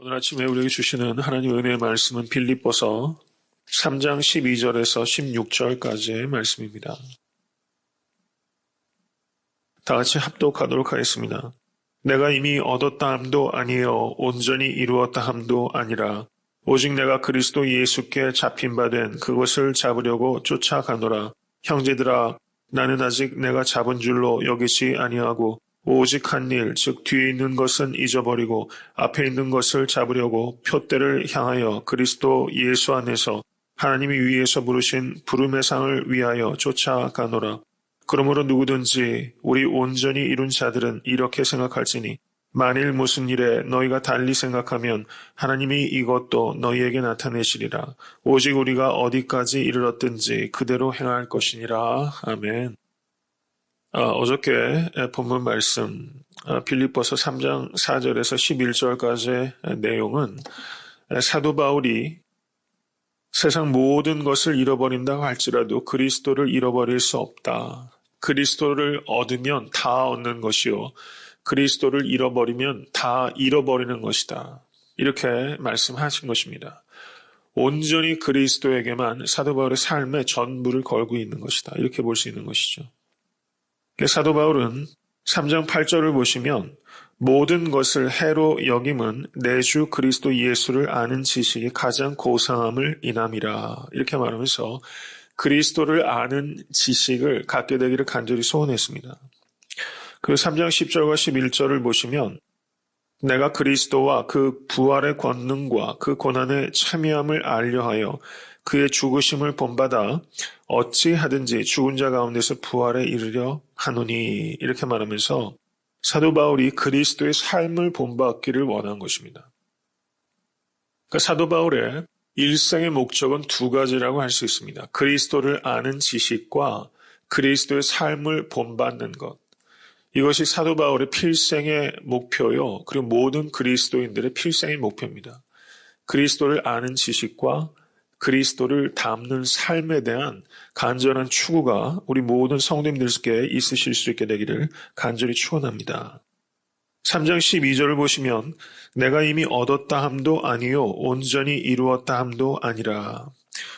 오늘 아침에 우리에게 주시는 하나님의 은혜의 말씀은 빌립보서 3장 12절에서 16절까지의 말씀입니다. 다 같이 합독하도록 하겠습니다. 내가 이미 얻었다 함도 아니요 온전히 이루었다 함도 아니라 오직 내가 그리스도 예수께 잡힌 바 된 그것을 잡으려고 쫓아가노라. 형제들아, 나는 아직 내가 잡은 줄로 여기지 아니하고 오직 한 일, 즉 뒤에 있는 것은 잊어버리고 앞에 있는 것을 잡으려고 표대를 향하여 그리스도 예수 안에서 하나님이 위에서 부르신 부름의 상을 위하여 쫓아가노라. 그러므로 누구든지 우리 온전히 이룬 자들은 이렇게 생각할지니 만일 무슨 일에 너희가 달리 생각하면 하나님이 이것도 너희에게 나타내시리라. 오직 우리가 어디까지 이르렀든지 그대로 행할 것이니라. 아멘. 어저께 본문 말씀 빌립보서 3장 4절에서 11절까지의 내용은 사도 바울이 세상 모든 것을 잃어버린다고 할지라도 그리스도를 잃어버릴 수 없다. 그리스도를 얻으면 다 얻는 것이요 그리스도를 잃어버리면 다 잃어버리는 것이다. 이렇게 말씀하신 것입니다. 온전히 그리스도에게만 사도 바울의 삶의 전부를 걸고 있는 것이다. 이렇게 볼 수 있는 것이죠. 사도 바울은 3장 8절을 보시면 모든 것을 해로 여김은 내 주 그리스도 예수를 아는 지식이 가장 고상함을 인함이라 이렇게 말하면서 그리스도를 아는 지식을 갖게 되기를 간절히 소원했습니다. 그 3장 10절과 11절을 보시면 내가 그리스도와 그 부활의 권능과 그 고난의 참여함을 알려하여 그의 죽으심을 본받아 어찌하든지 죽은 자 가운데서 부활에 이르려 하노니 이렇게 말하면서 사도 바울이 그리스도의 삶을 본받기를 원한 것입니다. 그러니까 사도 바울의 일생의 목적은 두 가지라고 할 수 있습니다. 그리스도를 아는 지식과 그리스도의 삶을 본받는 것. 이것이 사도 바울의 필생의 목표요. 그리고 모든 그리스도인들의 필생의 목표입니다. 그리스도를 아는 지식과 그리스도를 닮는 삶에 대한 간절한 추구가 우리 모든 성도님들께 있으실 수 있게 되기를 간절히 축원합니다. 3장 12절을 보시면 내가 이미 얻었다 함도 아니요 온전히 이루었다 함도 아니라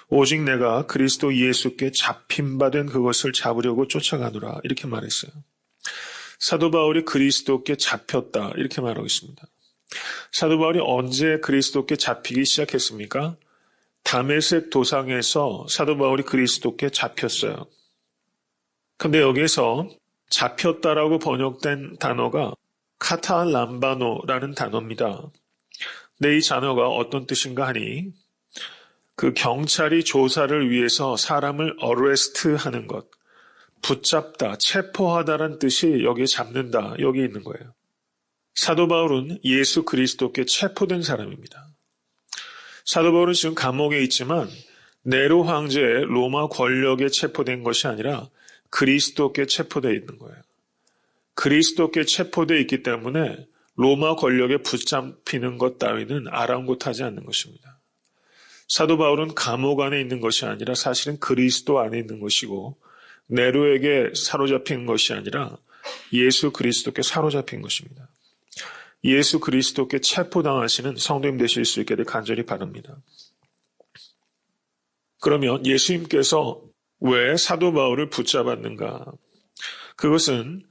오직 내가 그리스도 예수께 잡힌 바 된 그것을 잡으려고 쫓아가노라 이렇게 말했어요. 사도 바울이 그리스도께 잡혔다 이렇게 말하고 있습니다. 사도 바울이 언제 그리스도께 잡히기 시작했습니까? 다메섹 도상에서 사도 바울이 그리스도께 잡혔어요. 근데 여기에서 잡혔다라고 번역된 단어가 카탈람바노라는 단어입니다. 근데 이 단어가 어떤 뜻인가 하니 그 경찰이 조사를 위해서 사람을 어레스트 하는 것, 붙잡다, 체포하다라는 뜻이 여기에 잡는다, 여기 있는 거예요. 사도 바울은 예수 그리스도께 체포된 사람입니다. 사도 바울은 지금 감옥에 있지만 네로 황제의 로마 권력에 체포된 것이 아니라 그리스도께 체포되어 있는 거예요. 그리스도께 체포되어 있기 때문에 로마 권력에 붙잡히는 것 따위는 아랑곳하지 않는 것입니다. 사도 바울은 감옥 안에 있는 것이 아니라 사실은 그리스도 안에 있는 것이고 네로에게 사로잡힌 것이 아니라 예수 그리스도께 사로잡힌 것입니다. 예수 그리스도께 체포당하시는 성도님 되실 수 있게 될 간절히 바랍니다. 그러면 예수님께서 왜 사도 바울을 붙잡았는가? 그것은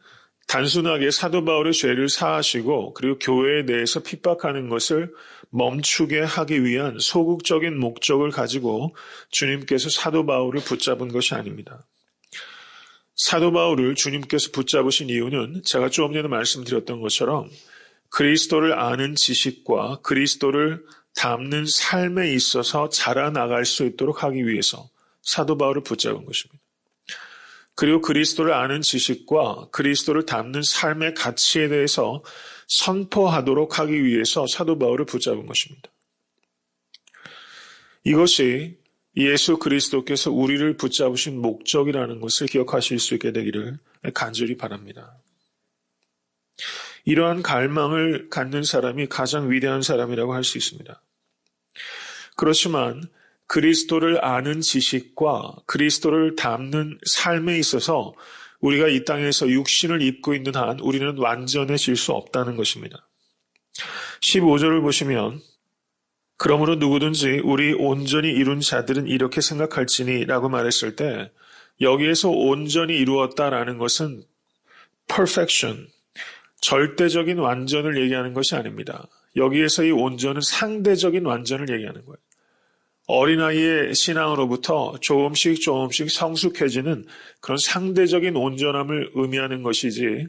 단순하게 사도 바울의 죄를 사하시고 그리고 교회에 대해서 핍박하는 것을 멈추게 하기 위한 소극적인 목적을 가지고 주님께서 사도 바울을 붙잡은 것이 아닙니다. 사도 바울을 주님께서 붙잡으신 이유는 제가 조금 전에 말씀드렸던 것처럼 그리스도를 아는 지식과 그리스도를 닮는 삶에 있어서 자라나갈 수 있도록 하기 위해서 사도 바울을 붙잡은 것입니다. 그리고 그리스도를 아는 지식과 그리스도를 닮는 삶의 가치에 대해서 선포하도록 하기 위해서 사도 바울을 붙잡은 것입니다. 이것이 예수 그리스도께서 우리를 붙잡으신 목적이라는 것을 기억하실 수 있게 되기를 간절히 바랍니다. 이러한 갈망을 갖는 사람이 가장 위대한 사람이라고 할 수 있습니다. 그렇지만 그리스도를 아는 지식과 그리스도를 닮는 삶에 있어서 우리가 이 땅에서 육신을 입고 있는 한 우리는 완전해질 수 없다는 것입니다. 15절을 보시면 그러므로 누구든지 우리 온전히 이룬 자들은 이렇게 생각할지니 라고 말했을 때 여기에서 온전히 이루었다라는 것은 perfection, 절대적인 완전을 얘기하는 것이 아닙니다. 여기에서 이 온전은 상대적인 완전을 얘기하는 거예요. 어린아이의 신앙으로부터 조금씩 성숙해지는 그런 상대적인 온전함을 의미하는 것이지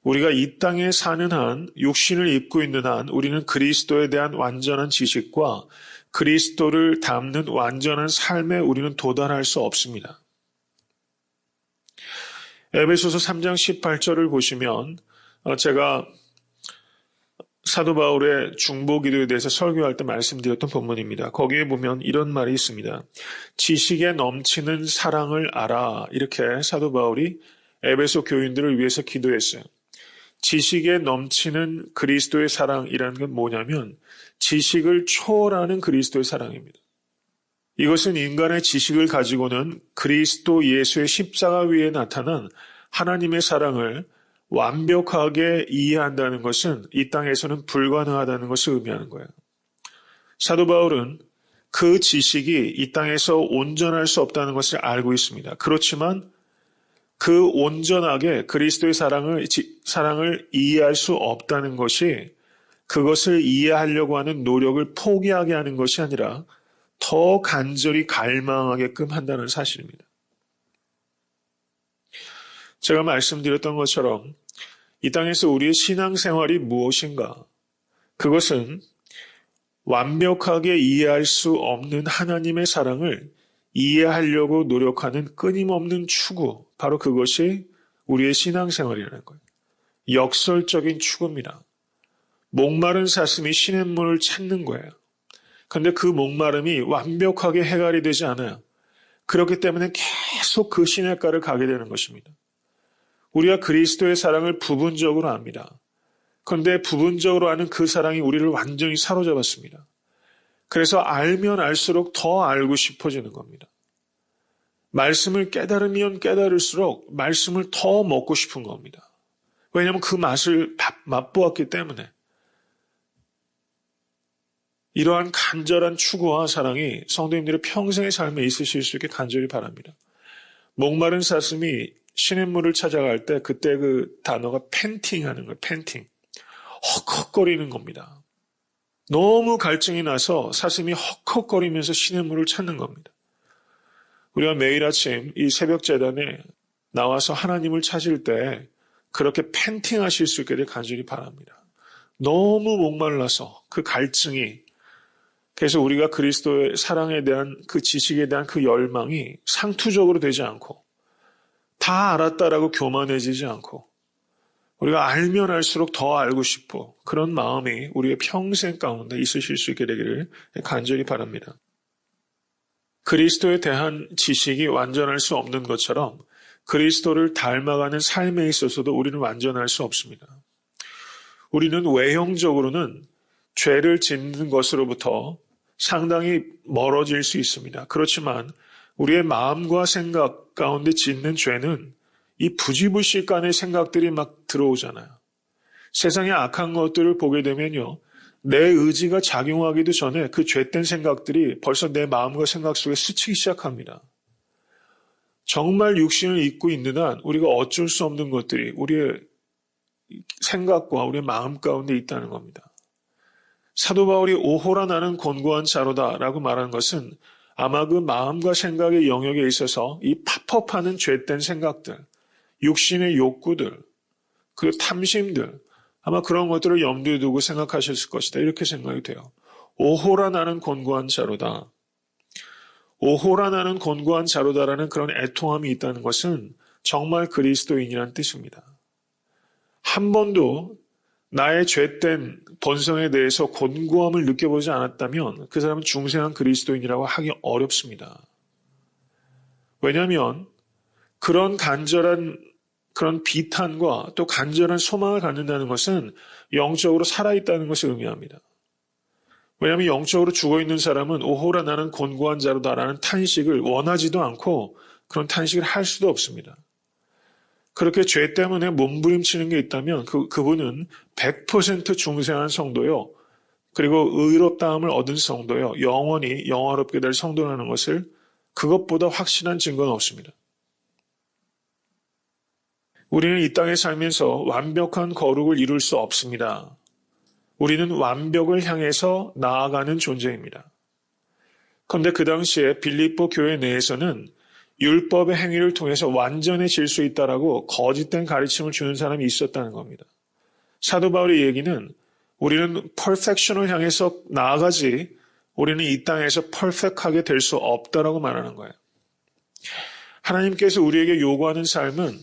우리가 이 땅에 사는 한, 육신을 입고 있는 한 우리는 그리스도에 대한 완전한 지식과 그리스도를 담는 완전한 삶에 우리는 도달할 수 없습니다. 에베소서 3장 18절을 보시면 제가 사도 바울의 중보기도에 대해서 설교할 때 말씀드렸던 본문입니다. 거기에 보면 이런 말이 있습니다. 지식에 넘치는 사랑을 알아. 이렇게 사도 바울이 에베소 교인들을 위해서 기도했어요. 지식에 넘치는 그리스도의 사랑이라는 건 뭐냐면 지식을 초월하는 그리스도의 사랑입니다. 이것은 인간의 지식을 가지고는 그리스도 예수의 십자가 위에 나타난 하나님의 사랑을 완벽하게 이해한다는 것은 이 땅에서는 불가능하다는 것을 의미하는 거예요. 사도 바울은 그 지식이 이 땅에서 온전할 수 없다는 것을 알고 있습니다. 그렇지만 그 온전하게 그리스도의 사랑을 이해할 수 없다는 것이 그것을 이해하려고 하는 노력을 포기하게 하는 것이 아니라 더 간절히 갈망하게끔 한다는 사실입니다. 제가 말씀드렸던 것처럼 이 땅에서 우리의 신앙생활이 무엇인가? 그것은 완벽하게 이해할 수 없는 하나님의 사랑을 이해하려고 노력하는 끊임없는 추구, 바로 그것이 우리의 신앙생활이라는 거예요. 역설적인 추구입니다. 목마른 사슴이 시냇물을 찾는 거예요. 그런데 그 목마름이 완벽하게 해결이 되지 않아요. 그렇기 때문에 계속 그 시냇가를 가게 되는 것입니다. 우리가 그리스도의 사랑을 부분적으로 압니다. 그런데 부분적으로 아는 그 사랑이 우리를 완전히 사로잡았습니다. 그래서 알면 알수록 더 알고 싶어지는 겁니다. 말씀을 깨달으면 깨달을수록 말씀을 더 먹고 싶은 겁니다. 왜냐하면 그 맛을 맛보았기 때문에. 이러한 간절한 추구와 사랑이 성도님들의 평생의 삶에 있으실 수 있게 간절히 바랍니다. 목마른 사슴이 시냇물을 찾아갈 때 그때 그 단어가 팬팅하는 거예요. 팬팅. 헉헉거리는 겁니다. 너무 갈증이 나서 사슴이 헉헉거리면서 시냇물을 찾는 겁니다. 우리가 매일 아침 이 새벽 제단에 나와서 하나님을 찾을 때 그렇게 팬팅하실 수 있게 간절히 바랍니다. 너무 목말라서 그 갈증이, 그래서 우리가 그리스도의 사랑에 대한 그 지식에 대한 그 열망이 상투적으로 되지 않고 다 알았다라고 교만해지지 않고 우리가 알면 알수록 더 알고 싶고 그런 마음이 우리의 평생 가운데 있으실 수 있게 되기를 간절히 바랍니다. 그리스도에 대한 지식이 완전할 수 없는 것처럼 그리스도를 닮아가는 삶에 있어서도 우리는 완전할 수 없습니다. 우리는 외형적으로는 죄를 짓는 것으로부터 상당히 멀어질 수 있습니다. 그렇지만 우리의 마음과 생각 가운데 짓는 죄는 이 부지불식간의 생각들이 막 들어오잖아요. 세상의 악한 것들을 보게 되면요, 내 의지가 작용하기도 전에 그 죄된 생각들이 벌써 내 마음과 생각 속에 스치기 시작합니다. 정말 육신을 입고 있는 한 우리가 어쩔 수 없는 것들이 우리의 생각과 우리의 마음 가운데 있다는 겁니다. 사도 바울이 오호라 나는 곤고한 자로다라고 말한 것은 아마 그 마음과 생각의 영역에 있어서 이 팝업하는 죄된 생각들, 육신의 욕구들, 그 탐심들, 아마 그런 것들을 염두에 두고 생각하셨을 것이다. 이렇게 생각이 돼요. 오호라 나는 곤고한 자로다. 오호라 나는 곤고한 자로다라는 그런 애통함이 있다는 것은 정말 그리스도인이라는 뜻입니다. 한 번도 나의 죄된 본성에 대해서 곤고함을 느껴보지 않았다면 그 사람은 중생한 그리스도인이라고 하기 어렵습니다. 왜냐하면 그런 간절한 그런 비탄과 또 간절한 소망을 갖는다는 것은 영적으로 살아있다는 것을 의미합니다. 왜냐하면 영적으로 죽어있는 사람은 오호라 나는 곤고한 자로다라는 탄식을 원하지도 않고 그런 탄식을 할 수도 없습니다. 그렇게 죄 때문에 몸부림치는 게 있다면 그분은 100% 중생한 성도요, 그리고 의롭다함을 얻은 성도요, 영원히 영화롭게 될 성도라는 것을 그것보다 확실한 증거는 없습니다. 우리는 이 땅에 살면서 완벽한 거룩을 이룰 수 없습니다. 우리는 완벽을 향해서 나아가는 존재입니다. 그런데 그 당시에 빌립보 교회 내에서는 율법의 행위를 통해서 완전해질 수 있다라고 거짓된 가르침을 주는 사람이 있었다는 겁니다. 사도 바울의 얘기는 우리는 퍼펙션을 향해서 나아가지 우리는 이 땅에서 퍼펙하게 될 수 없다라고 말하는 거예요. 하나님께서 우리에게 요구하는 삶은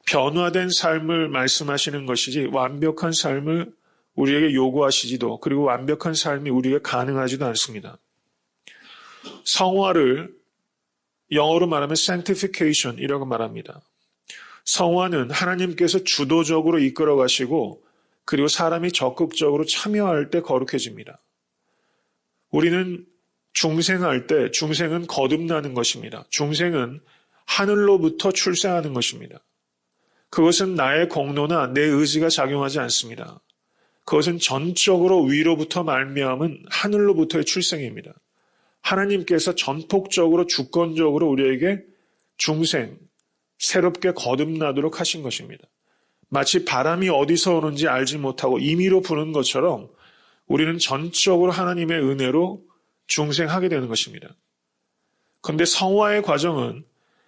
변화된 삶을 말씀하시는 것이지 완벽한 삶을 우리에게 요구하시지도 그리고 완벽한 삶이 우리에게 가능하지도 않습니다. 성화를 영어로 말하면 sanctification이라고 말합니다. 성화는 하나님께서 주도적으로 이끌어 가시고 그리고 사람이 적극적으로 참여할 때 거룩해집니다. 우리는 중생할 때 중생은 거듭나는 것입니다. 중생은 하늘로부터 출생하는 것입니다. 그것은 나의 공로나 내 의지가 작용하지 않습니다. 그것은 전적으로 위로부터 말미암은 하늘로부터의 출생입니다. 하나님께서 전폭적으로 주권적으로 우리에게 중생, 새롭게 거듭나도록 하신 것입니다. 마치 바람이 어디서 오는지 알지 못하고 임의로 부는 것처럼 우리는 전적으로 하나님의 은혜로 중생하게 되는 것입니다. 그런데 성화의 과정은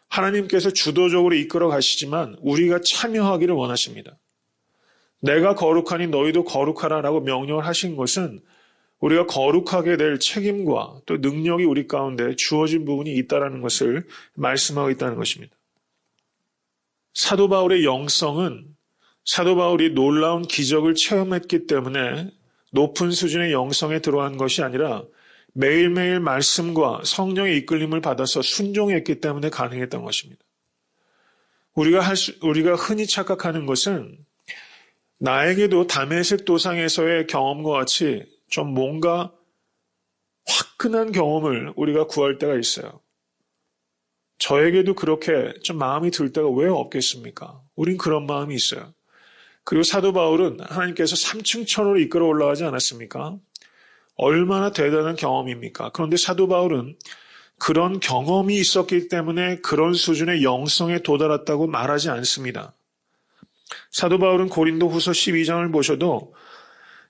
하나님께서 주도적으로 이끌어 가시지만 우리가 참여하기를 원하십니다. 내가 거룩하니 너희도 거룩하라라고 명령을 하신 것은 우리가 거룩하게 될 책임과 또 능력이 우리 가운데 주어진 부분이 있다는 것을 말씀하고 있다는 것입니다. 사도 바울의 영성은 사도 바울이 놀라운 기적을 체험했기 때문에 높은 수준의 영성에 들어간 것이 아니라 매일매일 말씀과 성령의 이끌림을 받아서 순종했기 때문에 가능했던 것입니다. 우리가 흔히 착각하는 것은 나에게도 다메섹 도상에서의 경험과 같이 좀 뭔가 화끈한 경험을 우리가 구할 때가 있어요. 저에게도 그렇게 좀 마음이 들 때가 왜 없겠습니까? 우린 그런 마음이 있어요. 그리고 사도 바울은 하나님께서 3층 천으로 이끌어 올라가지 않았습니까? 얼마나 대단한 경험입니까? 그런데 사도 바울은 그런 경험이 있었기 때문에 그런 수준의 영성에 도달했다고 말하지 않습니다. 사도 바울은 고린도 후서 12장을 보셔도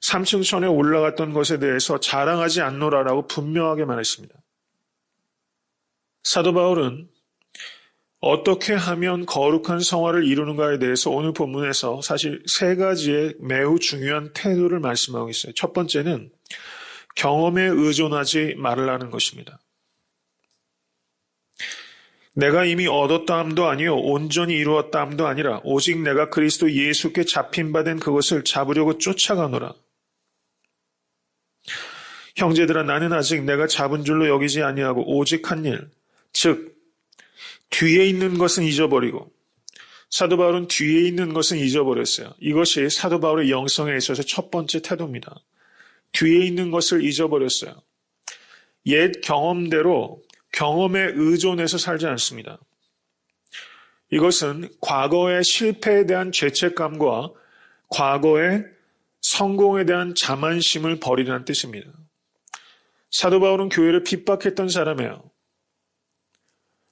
3층 천에 올라갔던 것에 대해서 자랑하지 않노라라고 분명하게 말했습니다. 사도 바울은 어떻게 하면 거룩한 성화를 이루는가에 대해서 오늘 본문에서 사실 세 가지의 매우 중요한 태도를 말씀하고 있어요. 첫 번째는 경험에 의존하지 말라는 것입니다. 내가 이미 얻었다함도 아니요 온전히 이루었다함도 아니라 오직 내가 그리스도 예수께 잡힌 바 된 그것을 잡으려고 쫓아가노라. 형제들아 나는 아직 내가 잡은 줄로 여기지 아니하고 오직 한 일, 즉 뒤에 있는 것은 잊어버리고 사도 바울은 뒤에 있는 것은 잊어버렸어요. 이것이 사도 바울의 영성에 있어서 첫 번째 태도입니다. 뒤에 있는 것을 잊어버렸어요. 옛 경험대로 경험에 의존해서 살지 않습니다. 이것은 과거의 실패에 대한 죄책감과 과거의 성공에 대한 자만심을 버리라는 뜻입니다. 사도 바울은 교회를 핍박했던 사람이에요.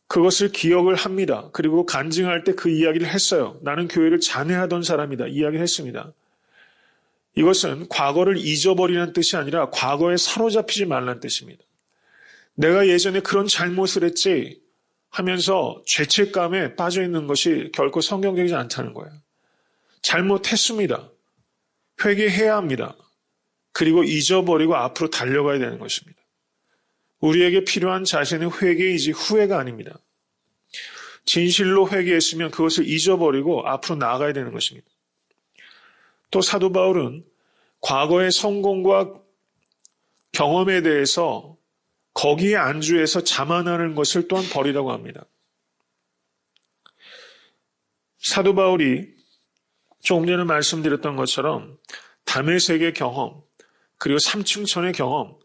그것을 기억을 합니다. 그리고 간증할 때 그 이야기를 했어요. 나는 교회를 잔해하던 사람이다. 이야기를 했습니다. 이것은 과거를 잊어버리는 뜻이 아니라 과거에 사로잡히지 말라는 뜻입니다. 내가 예전에 그런 잘못을 했지 하면서 죄책감에 빠져 있는 것이 결코 성경적이지 않다는 거예요. 잘못했습니다. 회개해야 합니다. 그리고 잊어버리고 앞으로 달려가야 되는 것입니다. 우리에게 필요한 자세는 회개이지 후회가 아닙니다. 진실로 회개했으면 그것을 잊어버리고 앞으로 나아가야 되는 것입니다. 또 사도 바울은 과거의 성공과 경험에 대해서 거기에 안주해서 자만하는 것을 또한 버리라고 합니다. 사도 바울이 조금 전에 말씀드렸던 것처럼 다메섹의 경험, 그리고 3층 천의 경험,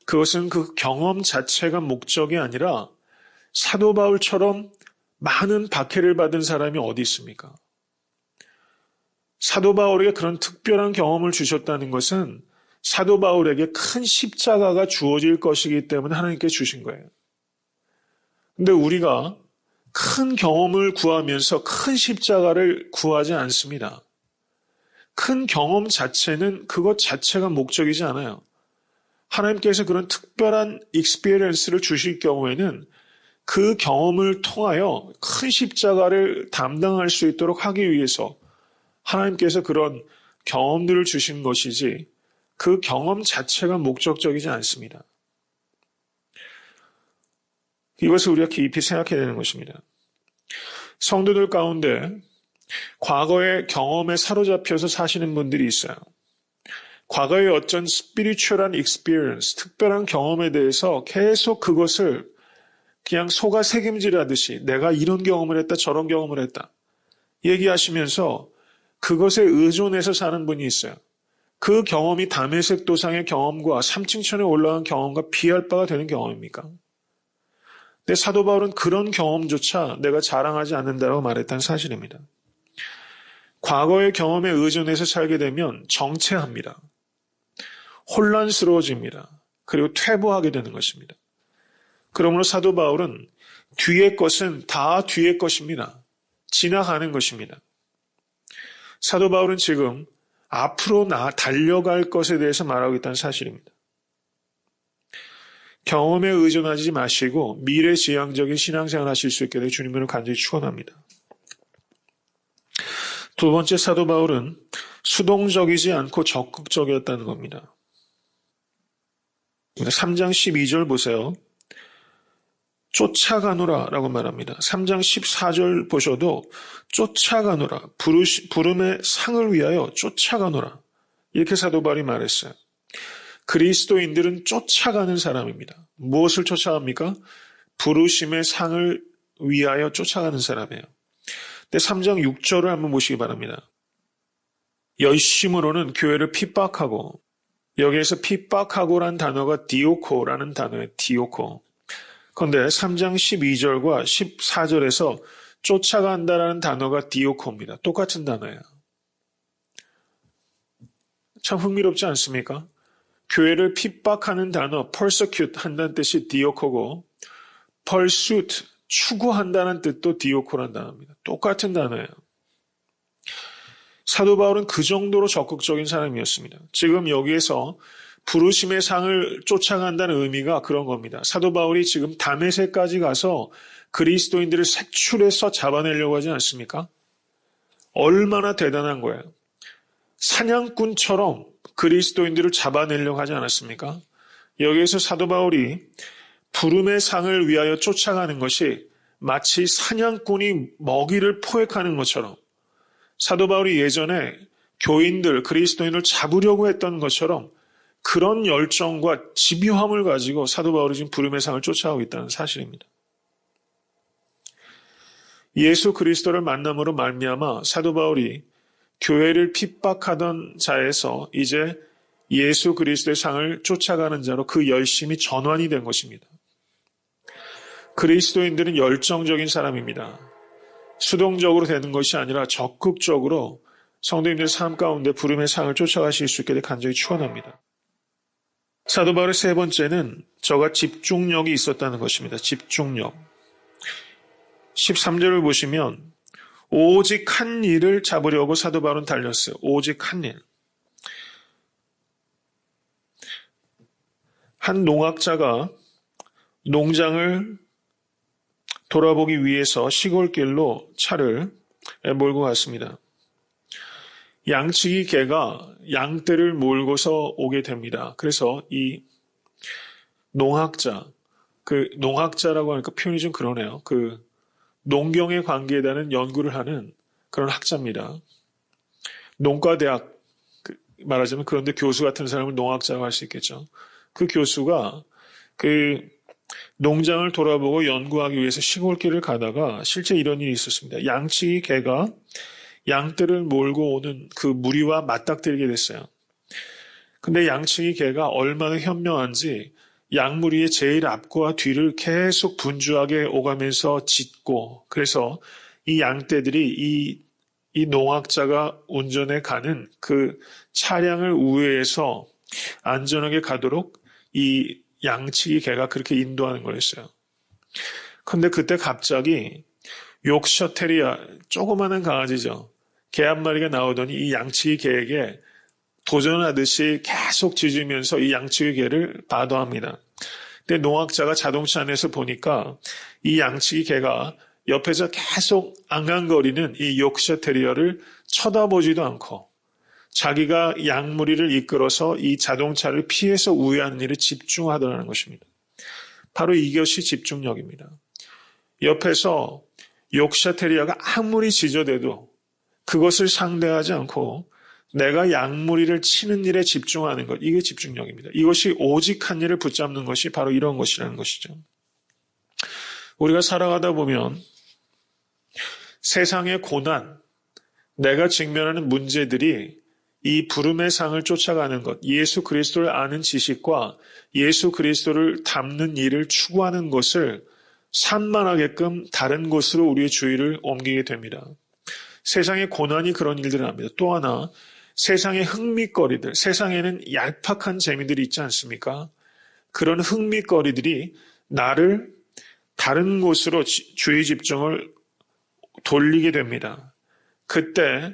그것은 그 경험 자체가 목적이 아니라 사도 바울처럼 많은 박해를 받은 사람이 어디 있습니까? 사도 바울에게 그런 특별한 경험을 주셨다는 것은 사도 바울에게 큰 십자가가 주어질 것이기 때문에 하나님께 주신 거예요. 근데 우리가 큰 경험을 구하면서 큰 십자가를 구하지 않습니다. 큰 경험 자체는 그것 자체가 목적이지 않아요. 하나님께서 그런 특별한 익스피리언스를 주실 경우에는 그 경험을 통하여 큰 십자가를 담당할 수 있도록 하기 위해서 하나님께서 그런 경험들을 주신 것이지 그 경험 자체가 목적적이지 않습니다. 이것을 우리가 깊이 생각해야 되는 것입니다. 성도들 가운데 과거의 경험에 사로잡혀서 사시는 분들이 있어요. 과거의 어떤 스피리추얼한 익스피리언스, 특별한 경험에 대해서 계속 그것을 그냥 속아 새김질하듯이 내가 이런 경험을 했다, 저런 경험을 했다 얘기하시면서 그것에 의존해서 사는 분이 있어요. 그 경험이 다메섹 도상의 경험과 삼층천에 올라간 경험과 비할 바가 되는 경험입니까? 근데 사도 바울은 그런 경험조차 내가 자랑하지 않는다고 말했다는 사실입니다. 과거의 경험에 의존해서 살게 되면 정체합니다. 혼란스러워집니다. 그리고 퇴보하게 되는 것입니다. 그러므로 사도 바울은 뒤의 것은 다 뒤의 것입니다. 지나가는 것입니다. 사도 바울은 지금 앞으로 달려갈 것에 대해서 말하고 있다는 사실입니다. 경험에 의존하지 마시고 미래지향적인 신앙생활 하실 수 있게 되어 주님을 간절히 축원합니다. 두 번째, 사도 바울은 수동적이지 않고 적극적이었다는 겁니다. 3장 12절 보세요. 쫓아가노라 라고 말합니다. 3장 14절 보셔도 쫓아가노라, 부름의 상을 위하여 쫓아가노라, 이렇게 사도 바울이 말했어요. 그리스도인들은 쫓아가는 사람입니다. 무엇을 쫓아갑니까? 부르심의 상을 위하여 쫓아가는 사람이에요. 근데 3장 6절을 한번 보시기 바랍니다. 열심으로는 교회를 핍박하고, 여기에서 핍박하고라는 단어가 디오코라는 단어예요. 디오코. 그런데 3장 12절과 14절에서 쫓아간다라는 단어가 디오코입니다. 똑같은 단어예요. 참 흥미롭지 않습니까? 교회를 핍박하는 단어, persecute 한다는 뜻이 디오코고, pursuit, 추구한다는 뜻도 디오코라는 단어입니다. 똑같은 단어예요. 사도 바울은 그 정도로 적극적인 사람이었습니다. 지금 여기에서 부르심의 상을 쫓아간다는 의미가 그런 겁니다. 사도 바울이 지금 다메섹까지 가서 그리스도인들을 색출해서 잡아내려고 하지 않습니까? 얼마나 대단한 거예요. 사냥꾼처럼 그리스도인들을 잡아내려고 하지 않았습니까? 여기에서 사도 바울이 부름의 상을 위하여 쫓아가는 것이 마치 사냥꾼이 먹이를 포획하는 것처럼, 사도 바울이 예전에 교인들, 그리스도인을 잡으려고 했던 것처럼 그런 열정과 집요함을 가지고 사도 바울이 지금 부름의 상을 쫓아가고 있다는 사실입니다. 예수 그리스도를 만남으로 말미암아 사도 바울이 교회를 핍박하던 자에서 이제 예수 그리스도의 상을 쫓아가는 자로 그 열심이 전환이 된 것입니다. 그리스도인들은 열정적인 사람입니다. 수동적으로 되는 것이 아니라 적극적으로 성도님들 삶 가운데 부름의 상을 쫓아가실 수 있게 간절히 축원합니다. 사도 바울의 세 번째는 저가 집중력이 있었다는 것입니다. 집중력. 13절을 보시면 오직 한 일을 잡으려고 사도 바울은 달렸어요. 오직 한 일. 한 농악자가 농장을 돌아보기 위해서 시골길로 차를 몰고 갔습니다. 양치기 개가 양떼를 몰고서 오게 됩니다. 그래서 이 농학자, 그 농학자라고 하니까 표현이 좀 그러네요. 그 농경의 관계에 대한 연구를 하는 그런 학자입니다. 농과대학, 말하자면 그런데 교수 같은 사람을 농학자라고 할 수 있겠죠. 그 교수가 그 농장을 돌아보고 연구하기 위해서 시골길을 가다가 실제 이런 일이 있었습니다. 양치기 개가 양떼를 몰고 오는 그 무리와 맞닥뜨리게 됐어요. 근데 양치기 개가 얼마나 현명한지 양무리의 제일 앞과 뒤를 계속 분주하게 오가면서 짖고, 그래서 이 양떼들이 이 농악자가 운전해 가는 그 차량을 우회해서 안전하게 가도록 이 양치기 개가 그렇게 인도하는 거였어요. 근데 그때 갑자기 욕셔 테리아, 조그마한 강아지죠. 개 한 마리가 나오더니 이 양치기 개에게 도전하듯이 계속 짖으면서 이 양치기 개를 바도합니다. 근데 농학자가 자동차 안에서 보니까 이 양치기 개가 옆에서 계속 앙앙거리는 이 욕셔 테리어를 쳐다보지도 않고 자기가 양무리를 이끌어서 이 자동차를 피해서 우회하는 일에 집중하더라는 것입니다. 바로 이것이 집중력입니다. 옆에서 욕셔 테리어가 아무리 짖어대도 그것을 상대하지 않고 내가 양무리를 치는 일에 집중하는 것, 이게 집중력입니다. 이것이 오직 한 일을 붙잡는 것이 바로 이런 것이라는 것이죠. 우리가 살아가다 보면 세상의 고난, 내가 직면하는 문제들이 이 부름의 상을 쫓아가는 것, 예수 그리스도를 아는 지식과 예수 그리스도를 닮는 일을 추구하는 것을 산만하게끔 다른 곳으로 우리의 주의를 옮기게 됩니다. 세상의 고난이 그런 일들을 합니다. 또 하나, 세상의 흥미거리들, 세상에는 얄팍한 재미들이 있지 않습니까? 그런 흥미거리들이 나를 다른 곳으로 주의 집중을 돌리게 됩니다. 그때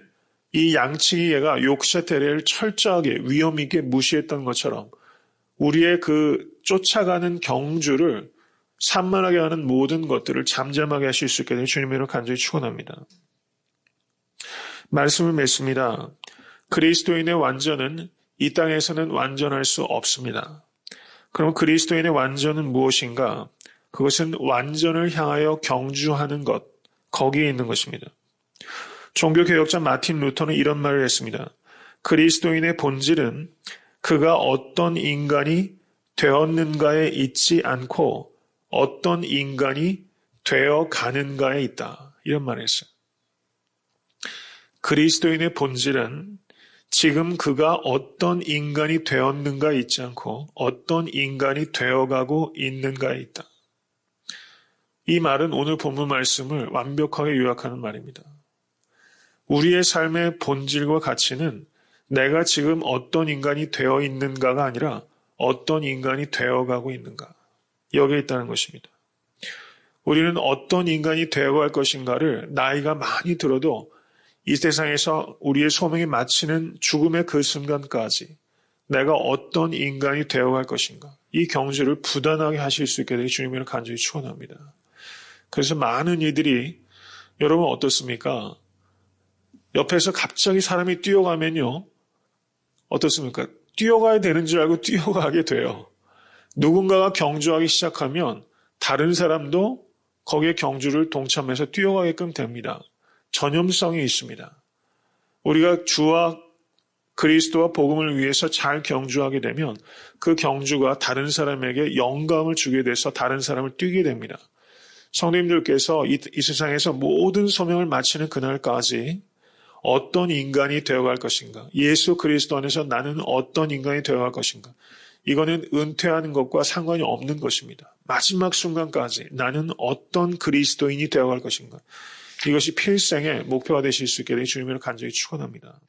이 양치기개가 욕셔 테리어를 철저하게 위험 있게 무시했던 것처럼 우리의 그 쫓아가는 경주를 산만하게 하는 모든 것들을 잠잠하게 하실 수 있게 되는 주님으로 간절히 축원합니다. 말씀을 맺습니다. 그리스도인의 완전은 이 땅에서는 완전할 수 없습니다. 그럼 그리스도인의 완전은 무엇인가? 그것은 완전을 향하여 경주하는 것, 거기에 있는 것입니다. 종교개혁자 마틴 루터는 이런 말을 했습니다. 그리스도인의 본질은 그가 어떤 인간이 되었는가에 있지 않고 어떤 인간이 되어 가는가에 있다. 이런 말을 했어요. 그리스도인의 본질은 지금 그가 어떤 인간이 되었는가에 있지 않고 어떤 인간이 되어가고 있는가에 있다. 이 말은 오늘 본문 말씀을 완벽하게 요약하는 말입니다. 우리의 삶의 본질과 가치는 내가 지금 어떤 인간이 되어 있는가가 아니라 어떤 인간이 되어가고 있는가. 여기에 있다는 것입니다. 우리는 어떤 인간이 되어갈 것인가를 나이가 많이 들어도 이 세상에서 우리의 소명이 마치는 죽음의 그 순간까지 내가 어떤 인간이 되어갈 것인가. 이 경주를 부단하게 하실 수 있게 되기 주님을 간절히 축원합니다. 그래서 많은 이들이 여러분 어떻습니까? 옆에서 갑자기 사람이 뛰어가면요. 어떻습니까? 뛰어가야 되는 줄 알고 뛰어가게 돼요. 누군가가 경주하기 시작하면 다른 사람도 거기에 경주를 동참해서 뛰어가게끔 됩니다. 전염성이 있습니다. 우리가 주와 그리스도와 복음을 위해서 잘 경주하게 되면 그 경주가 다른 사람에게 영감을 주게 돼서 다른 사람을 뛰게 됩니다. 성도님들께서 이 세상에서 모든 소명을 마치는 그날까지 어떤 인간이 되어갈 것인가? 예수 그리스도 안에서 나는 어떤 인간이 되어갈 것인가? 이거는 은퇴하는 것과 상관이 없는 것입니다. 마지막 순간까지 나는 어떤 그리스도인이 되어갈 것인가? 이것이 필생의 목표가 되실 수 있게 되기 주님을 간절히 축원합니다.